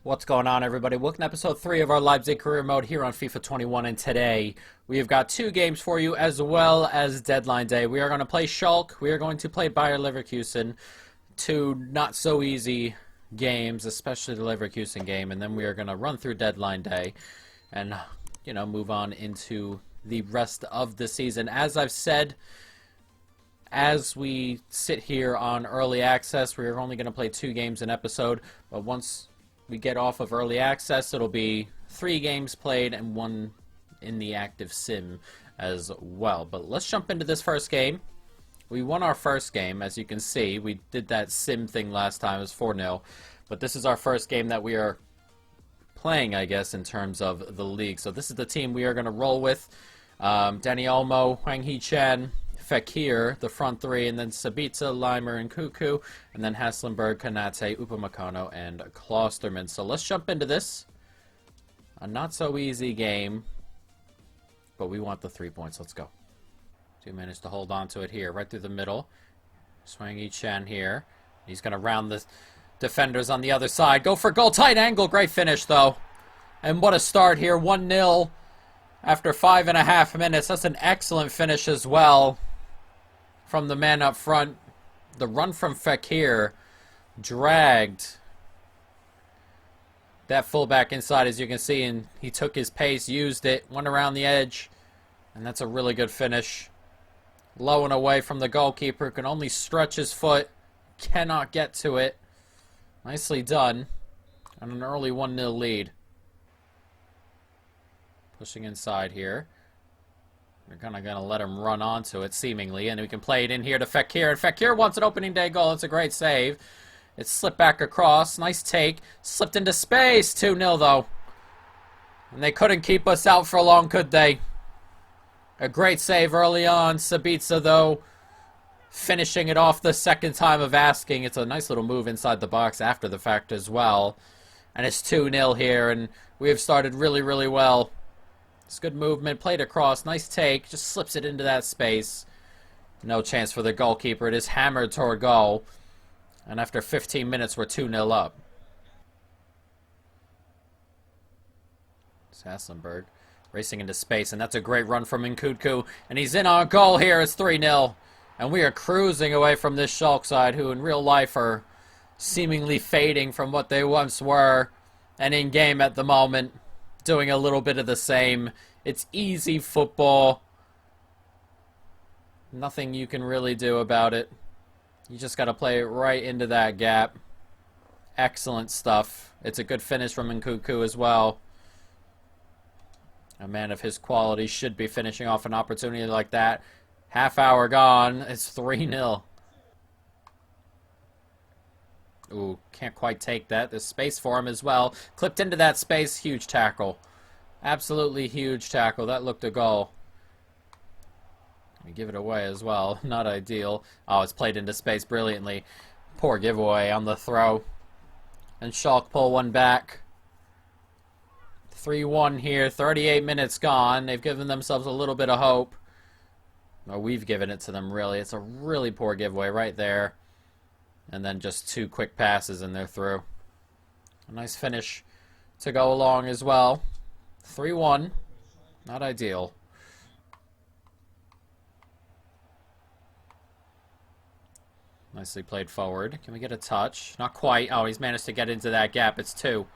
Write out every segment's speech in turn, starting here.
What's going on, everybody? Welcome to episode 3 of our Leipzig career mode here on FIFA 21, and today we have got 2 games for you as well as deadline day. We are going to play Schalke, we are going to play Bayer Leverkusen, 2 not so easy games, especially the Leverkusen game, and then we are going to run through deadline day and, move on into the rest of the season. As I've said, as we sit here on early access, we are only going to play 2 games an episode, but once we get off of early access, it'll be 3 games played and 1 in the active sim as well. But let's jump into this first game. We won our first game, as you can see. We did that sim thing last time. It was 4-0. But this is our first game that we are playing, I guess, in terms of the league. So this is the team we are going to roll with. Danny Olmo, Hwang Hee-chan, Fekir, the front 3, and then Sabitzer, Leimer, and Cuckoo, and then Haslenberg, Kanate, Upamecano, and Klosterman. So let's jump into this. A not-so-easy game, but we want the 3 points. Let's go. 2 minutes to hold on to it here, right through the middle. Hwang Hee-chan here. He's going to round the defenders on the other side. Go for goal, tight angle. Great finish, though. And what a start here, 1-0 after 5.5 minutes. That's an excellent finish as well from the man up front. The run from Fekir dragged that fullback inside, as you can see, and he took his pace, used it, went around the edge, and that's a really good finish. Low and away from the goalkeeper, can only stretch his foot, cannot get to it. Nicely done, and an early 1-0 lead. Pushing inside here. We're kind of going to let him run onto it, seemingly. And we can play it in here to Fekir. And Fekir wants an opening day goal. It's a great save. It's slipped back across. Nice take. Slipped into space. 2-0, though. And they couldn't keep us out for long, could they? A great save early on. Sabitzer, though, finishing it off the second time of asking. It's a nice little move inside the box after the fact as well. And it's 2-0 here. And we have started really, really well. It's good movement, played across, nice take, just slips it into that space. No chance for the goalkeeper. It is hammered toward goal. And after 15 minutes, we're 2-0 up. It's Haslenberg racing into space, and that's a great run from Nkunku. And he's in on goal here. It's 3-0. And we are cruising away from this Schalke side, who in real life are seemingly fading from what they once were. And in game at the moment, doing a little bit of the same. It's easy football. Nothing you can really do about it. You just got to play it right into that gap. Excellent stuff. It's a good finish from Nkunku as well. A man of his quality should be finishing off an opportunity like that. Half hour gone. It's 3-0. Ooh, can't quite take that. There's space for him as well. Clipped into that space. Huge tackle. Absolutely huge tackle. That looked a goal. We give it away as well. Not ideal. Oh, it's played into space brilliantly. Poor giveaway on the throw. And Schalke pull one back. 3-1 here. 38 minutes gone. They've given themselves a little bit of hope. Or we've given it to them, really. It's a really poor giveaway right there. And then just 2 quick passes and they're through. A nice finish to go along as well. 3-1. Not ideal. Nicely played forward. Can we get a touch? Not quite. Oh, he's managed to get into that gap. It's 2.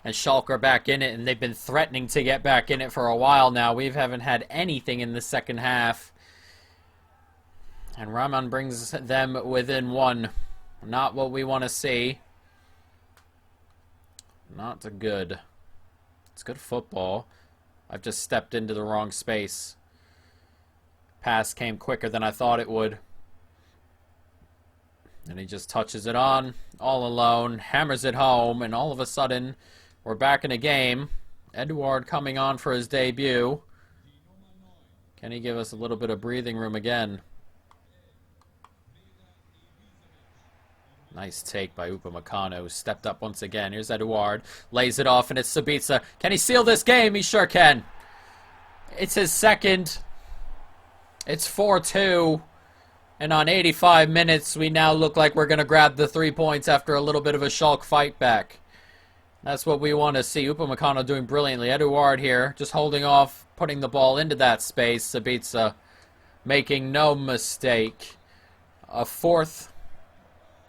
And Schalke are back in it, and they've been threatening to get back in it for a while now. We haven't had anything in the second half. And Rahman brings them within 1. Not what we want to see. Not good. It's good football. I've just stepped into the wrong space. Pass came quicker than I thought it would. And he just touches it on, all alone, hammers it home, and all of a sudden, we're back in a game. Edouard coming on for his debut. Can he give us a little bit of breathing room again? Nice take by Upamecano, who stepped up once again. Here's Edouard, lays it off, and it's Sabitzer. Can he seal this game? He sure can. It's his second. It's 4-2. And on 85 minutes, we now look like we're going to grab the 3 points after a little bit of a Schalke fight back. That's what we want to see. Upamecano doing brilliantly. Eduard here, just holding off, putting the ball into that space. Sabitzer making no mistake. A fourth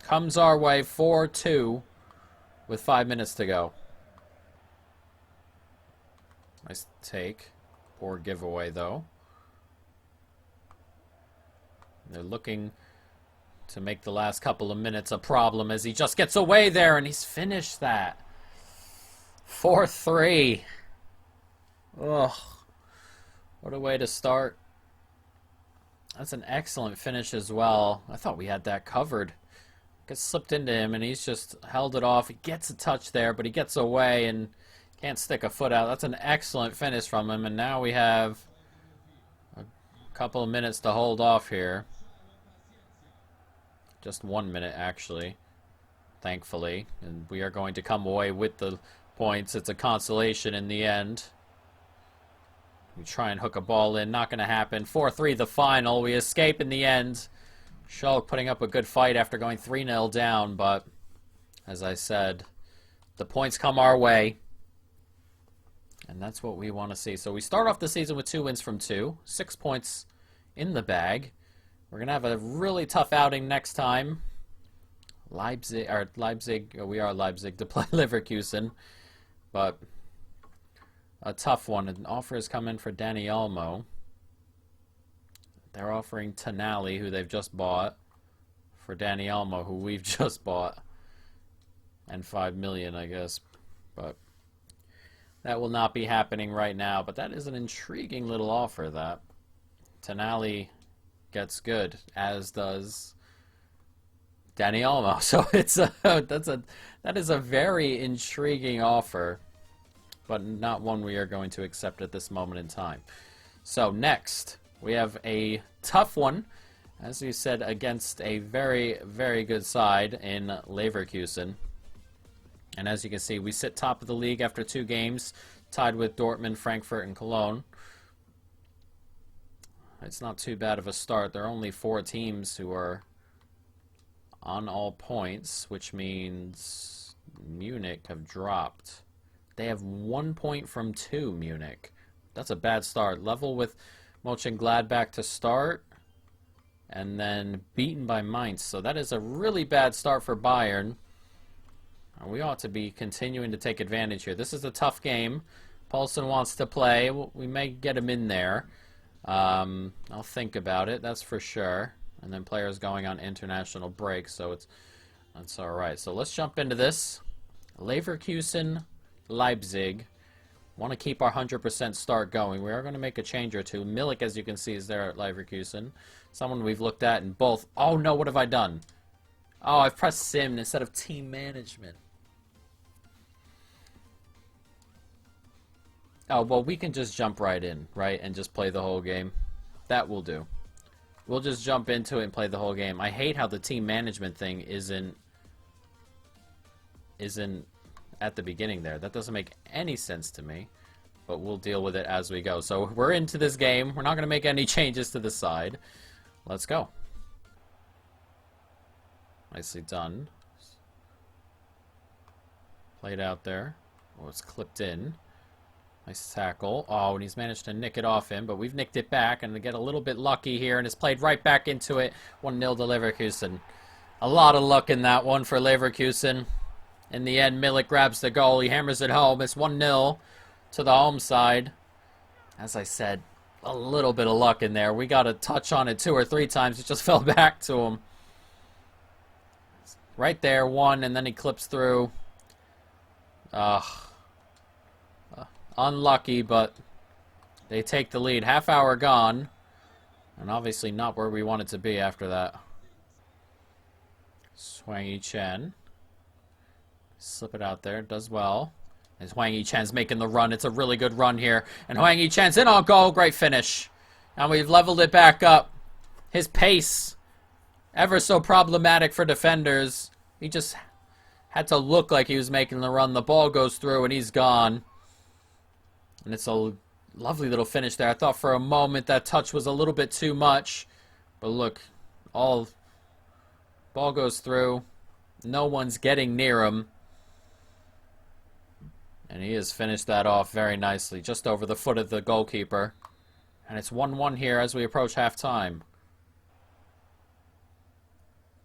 comes our way, 4-2, with 5 minutes to go. Nice take. Poor giveaway, though. They're looking to make the last couple of minutes a problem as he just gets away there, and he's finished that. 4-3. Ugh. What a way to start. That's an excellent finish as well. I thought we had that covered. Gets slipped into him, and he's just held it off. He gets a touch there, but he gets away and can't stick a foot out. That's an excellent finish from him, and now we have a couple of minutes to hold off here. Just 1 minute, actually, thankfully. And we are going to come away with the points. It's a consolation in the end. We try and hook a ball in. Not going to happen. 4-3 the final. We escape in the end. Schalke putting up a good fight after going 3-0 down. But, as I said, the points come our way. And that's what we want to see. So we start off the season with 2 wins from 2. 6 points in the bag. We're going to have a really tough outing next time. We are Leipzig to play Leverkusen. But a tough one. An offer has come in for Dani Olmo. They're offering Tonali, who they've just bought, for Dani Olmo, who we've just bought. And 5 million, I guess. But that will not be happening right now. But that is an intriguing little offer, that. Tonali gets good, as does Dani Olmo. So that is a very intriguing offer, but not one we are going to accept at this moment in time. So next, we have a tough one, as we said, against a very, very good side in Leverkusen. And as you can see, we sit top of the league after 2 games, tied with Dortmund, Frankfurt, and Cologne. It's not too bad of a start. There are only 4 teams who are on all points, which means Munich have dropped. They have 1 point from 2, Munich. That's a bad start. Level with Mönchengladbach to start, and then beaten by Mainz. So that is a really bad start for Bayern. We ought to be continuing to take advantage here. This is a tough game. Paulsen wants to play. We may get him in there. I'll think about it, that's for sure. And then players going on international break, so that's alright. So let's jump into this. Leverkusen, Leipzig. Want to keep our 100% start going. We are going to make a change or two. Milik, as you can see, is there at Leverkusen. Someone we've looked at in both. Oh no, what have I done? Oh, I've pressed Sim instead of Team Management. Oh, well, we can just jump right in, right? And just play the whole game. That will do. We'll just jump into it and play the whole game. I hate how the team management thing isn't at the beginning there. That doesn't make any sense to me. But we'll deal with it as we go. So we're into this game. We're not going to make any changes to the side. Let's go. Nicely done. Played out there. Oh, it's clipped in. Nice tackle. Oh, and he's managed to nick it off him, but we've nicked it back and to get a little bit lucky here, and it's played right back into it. 1-0 to Leverkusen. A lot of luck in that one for Leverkusen. In the end, Milik grabs the goal. He hammers it home. It's 1-0 to the home side. As I said, a little bit of luck in there. We got a touch on it 2 or 3 times. It just fell back to him. Right there, 1, and then he clips through. Unlucky, but they take the lead. Half hour gone. And obviously not where we wanted to be after that. Hwang Hee-chan. Slip it out there. Does well. As Hwang Hee-chan's making the run. It's a really good run here. And Hwang Hee-chan's in on goal. Great finish. And we've leveled it back up. His pace. Ever so problematic for defenders. He just had to look like he was making the run. The ball goes through and he's gone. And it's a lovely little finish there. I thought for a moment that touch was a little bit too much. But look, ball goes through. No one's getting near him. And he has finished that off very nicely, just over the foot of the goalkeeper. And it's 1-1 here as we approach halftime.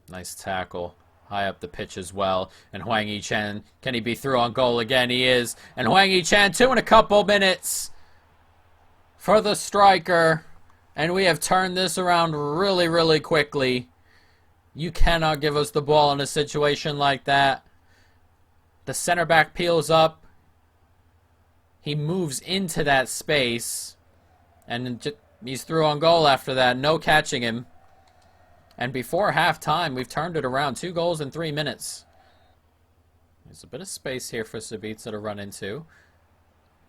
Nice tackle. High up the pitch as well. And Hwang Yi-Chen, can he be through on goal again? He is. And Hwang Yi-Chen, 2 in a couple minutes for the striker. And we have turned this around really, really quickly. You cannot give us the ball in a situation like that. The center back peels up. He moves into that space. And he's through on goal after that. No catching him. And before halftime, we've turned it around. 2 goals in 3 minutes. There's a bit of space here for Sabitzer to run into.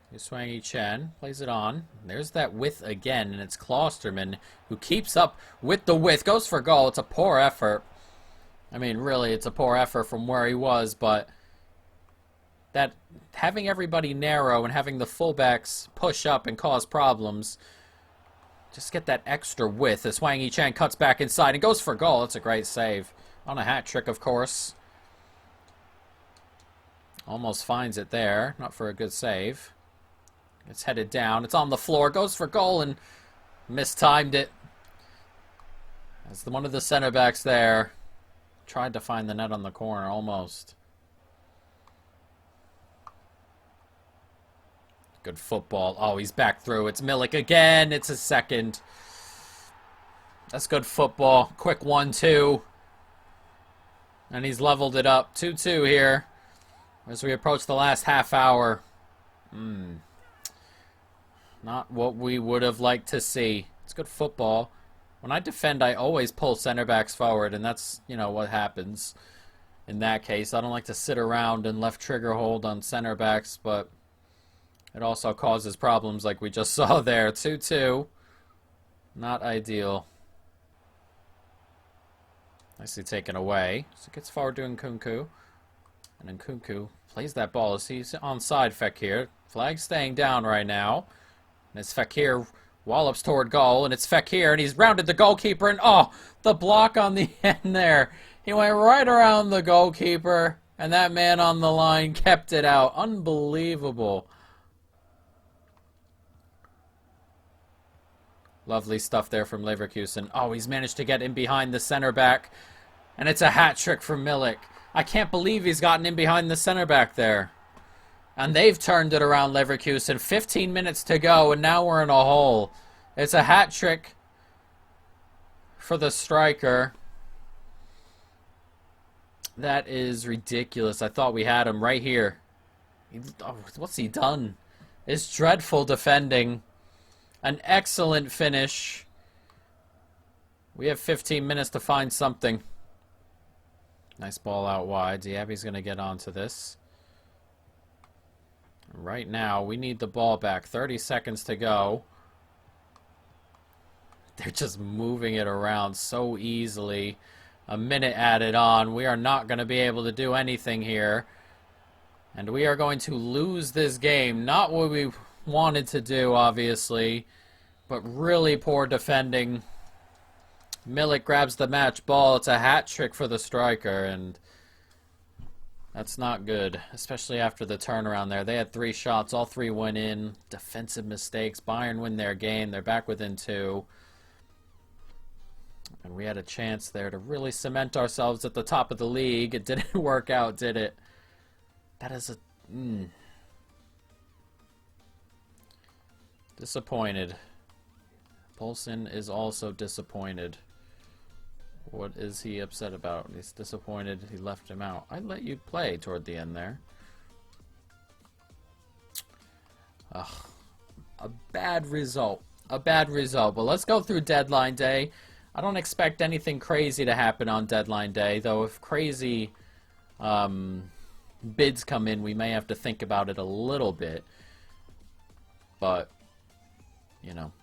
Here's Hwang Yi-Chen. Plays it on. There's that width again. And it's Klosterman who keeps up with the width. Goes for goal. It's a poor effort. I mean, really, it's a poor effort from where he was. But that having everybody narrow and having the fullbacks push up and cause problems, just get that extra width as Hwang Yi-Chen cuts back inside and goes for goal. That's a great save. On a hat trick, of course. Almost finds it there. Not for a good save. It's headed down. It's on the floor. Goes for goal and mistimed it. As one of the center backs there tried to find the net on the corner almost. Good football. Oh, he's back through. It's Milik again. It's his second. That's good football. Quick 1-2. And he's leveled it up. 2-2 here as we approach the last half hour. Not what we would have liked to see. It's good football. When I defend, I always pull center backs forward, and that's, you know, what happens in that case. I don't like to sit around and left trigger hold on center backs, but it also causes problems like we just saw there. 2-2. Not ideal. Nicely taken away. So it gets forward to Nkunku. And Nkunku plays that ball as he's onside Fekir. Flag staying down right now. And it's Fekir wallops toward goal. And it's Fekir. And he's rounded the goalkeeper. And oh, the block on the end there. He went right around the goalkeeper. And that man on the line kept it out. Unbelievable. Lovely stuff there from Leverkusen. Oh, he's managed to get in behind the center back. And it's a hat trick for Milik. I can't believe he's gotten in behind the center back there. And they've turned it around, Leverkusen. 15 minutes to go, and now we're in a hole. It's a hat trick for the striker. That is ridiculous. I thought we had him right here. What's he done? It's dreadful defending. An excellent finish. We have 15 minutes to find something. Nice ball out wide. Diaby's going to get onto this. Right now, we need the ball back. 30 seconds to go. They're just moving it around so easily. A minute added on. We are not going to be able to do anything here. And we are going to lose this game. Not what we wanted to do, obviously, but really poor defending. Milik grabs the match ball. It's a hat trick for the striker, and that's not good, especially after the turnaround there. They had 3 shots. All 3 went in. Defensive mistakes. Bayern win their game. They're back within 2. And we had a chance there to really cement ourselves at the top of the league. It didn't work out, did it? That is a... Disappointed. Poulsen is also disappointed. What is he upset about? He's disappointed he left him out. I let you play toward the end there. Ugh. A bad result. A bad result. But let's go through deadline day. I don't expect anything crazy to happen on deadline day, though if crazy bids come in, we may have to think about it a little bit. But, you know,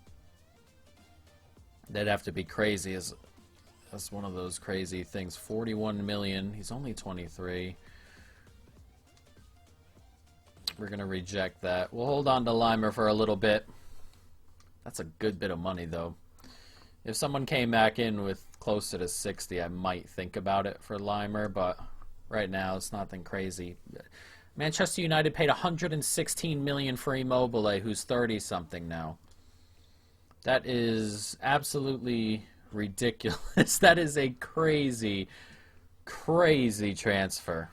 they'd have to be crazy as one of those crazy things. 41 million. He's only 23. We're going to reject that. We'll hold on to Limer for a little bit. That's a good bit of money, though. If someone came back in with closer to 60, I might think about it for Limer, but right now it's nothing crazy. Manchester United paid 116 million for Immobile, who's 30-something now. That is absolutely ridiculous. That is a crazy, crazy transfer.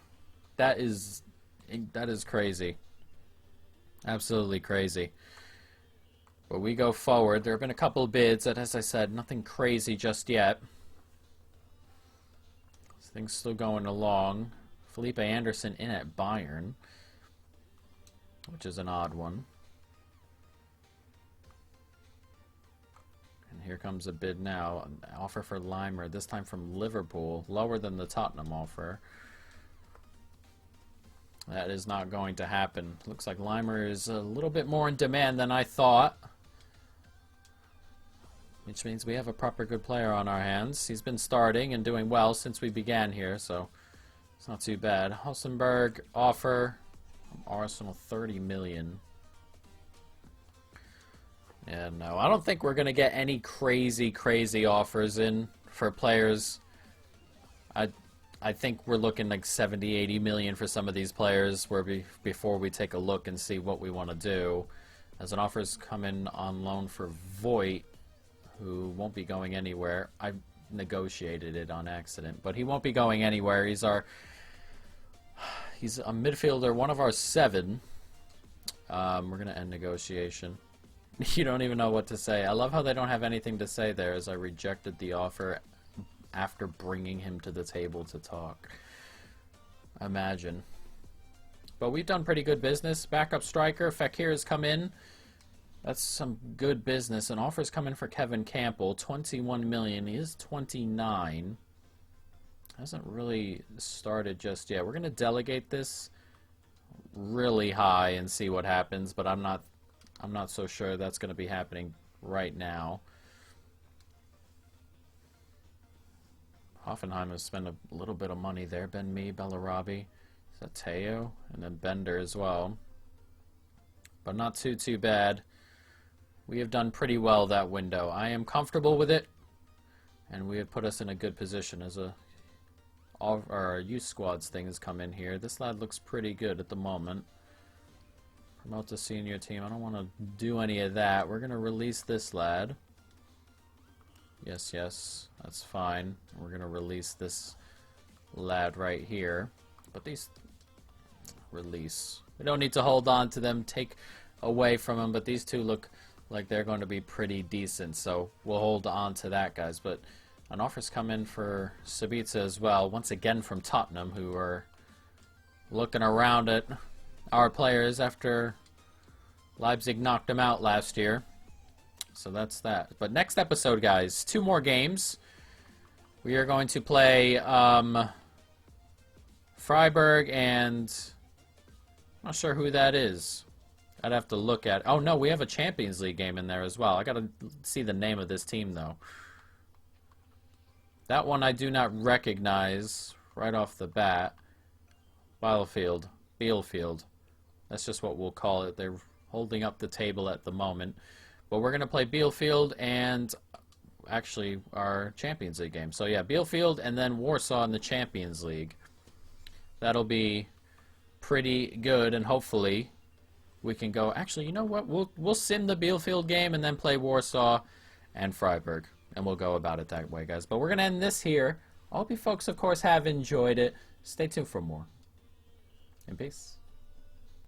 That is crazy. Absolutely crazy. But we go forward. There have been a couple of bids that, as I said, nothing crazy just yet. Things still going along. Felipe Anderson in at Bayern, which is an odd one. And here comes a bid now. An offer for Limer, this time from Liverpool, lower than the Tottenham offer. That is not going to happen. Looks like Limer is a little bit more in demand than I thought. Which means we have a proper good player on our hands. He's been starting and doing well since we began here, so it's not too bad. Hülsenberg offer from Arsenal, 30 million. Yeah, no, I don't think we're going to get any crazy, crazy offers in for players. I think we're looking like 70, 80 million for some of these players before we take a look and see what we want to do. As an offer's come in on loan for Voigt, who won't be going anywhere. I negotiated it on accident, but he won't be going anywhere. He's a midfielder, one of our 7. We're going to end negotiation. You don't even know what to say. I love how they don't have anything to say there, as I rejected the offer after bringing him to the table to talk. Imagine. But we've done pretty good business. Backup striker, Fekir has come in. That's some good business. An offer's come in for Kevin Campbell, 21 million. He is 29. Hasn't really started just yet. We're going to delegate this really high and see what happens, but I'm not so sure that's going to be happening right now. Hoffenheim has spent a little bit of money there. Ben Mee, Bellarabi, is that Teo? And then Bender as well. But not too bad. We have done pretty well that window. I am comfortable with it, and we have put us in a good position as our youth squads thing has come in here. This lad looks pretty good at the moment. Promote the senior team. I don't want to do any of that. We're going to release this lad. Yes, that's fine. We're going to release this lad right here. But these release. We don't need to hold on to them, take away from them, but these two look like they're going to be pretty decent, so we'll hold on to that, guys. But an offer's come in for Sabitzer as well, once again from Tottenham, who are looking around at our players after Leipzig knocked them out last year. So that's that. But next episode, guys, 2 more games. We are going to play Freiburg and I'm not sure who that is. I'd have to look at. Oh, no, we have a Champions League game in there as well. I got to see the name of this team, though. That one I do not recognize right off the bat. Bielefeld. That's just what we'll call it. They're holding up the table at the moment. But we're going to play Bielefeld and actually our Champions League game. So, yeah, Bielefeld and then Warsaw in the Champions League. That'll be pretty good, and hopefully we can go. Actually, you know what? We'll sim the Bielefeld game and then play Warsaw and Freiburg, and we'll go about it that way, guys. But we're gonna end this here. I hope you folks, of course, have enjoyed it. Stay tuned for more. And peace.